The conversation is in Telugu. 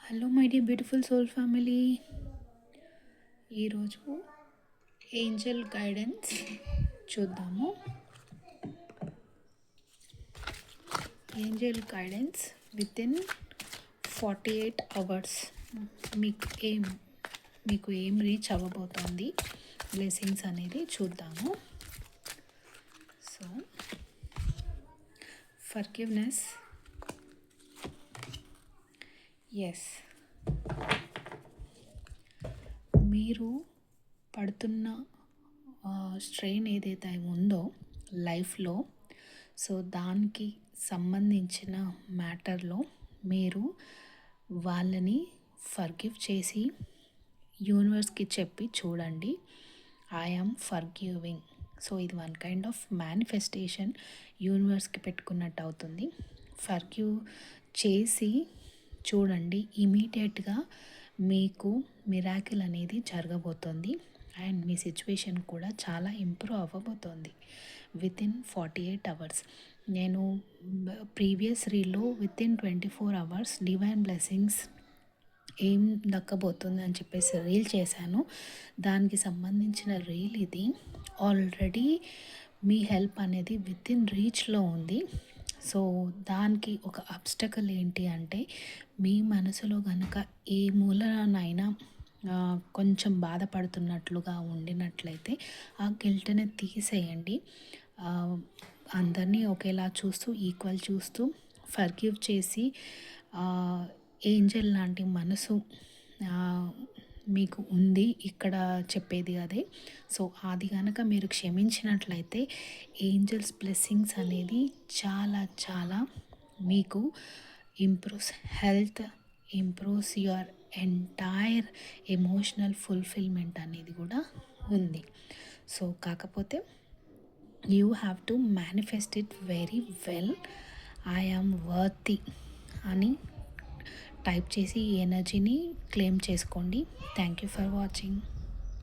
Hello my dear beautiful soul family. ఈరోజు ఏంజల్ గైడెన్స్ చూద్దాము. Angel guidance within 48 hours మీకు ఏం రీచ్ అవ్వబోతోంది బ్లెస్సింగ్స్ అనేది చూద్దాము. సో ఫర్గివ్నెస్, ఎస్, మీరు పడుతున్న స్ట్రెయిన్ ఏదైతే ఉందో లైఫ్లో, సో దానికి సంబంధించిన మ్యాటర్లో మీరు వాళ్ళని ఫర్గివ్ చేసి యూనివర్స్కి చెప్పి చూడండి, ఐ యామ్ ఫర్గివింగ్. సో ఇది వన్ కైండ్ ఆఫ్ మేనిఫెస్టేషన్ యూనివర్స్కి పెట్టుకున్నట్టు అవుతుంది. ఫర్గివ్ చేసి చూడండి, ఇమీడియట్గా మీకు మిరాకిల్ అనేది జరగబోతోంది అండ్ మీ సిచ్యువేషన్ కూడా చాలా ఇంప్రూవ్ అవ్వబోతోంది విత్ ఇన్ 48 అవర్స్. నేను ప్రీవియస్ రీల్లో within 24 hours divine blessings ఏం దక్కబోతుంది అని చెప్పేసి రీల్ చేశాను. దానికి సంబంధించిన రీల్ ఇది. ఆల్రెడీ మీ హెల్ప్ అనేది విత్ ఇన్ రీచ్లో ఉంది. సో దానికి ఒక అబ్స్టకల్ ఏంటి అంటే, మీ మనసులో కనుక ఏ మూలనైనా కొంచెం బాధపడుతున్నట్లుగా ఉండినట్లయితే ఆ గిల్ట్ని తీసేయండి. అందరినీ ఒకేలా చూస్తూ, ఈక్వల్ చూస్తూ ఫర్గివ్ చేసి, ఏంజల్ లాంటి మనసు మీకు ఉంది ఇక్కడ చెప్పేది అదే. సో అది కనుక మీరు క్షమించినట్లయితే ఏంజల్స్ బ్లెస్సింగ్స్ అనేది చాలా చాలా మీకు improves health, improves your entire emotional fulfilment అనేది కూడా ఉంది. సో కాకపోతే you have to manifest it very well. I am worthy అని టైప్ చేసి ఈ ఎనర్జీని క్లెయిమ్ చేసుకోండి. Thank you for watching.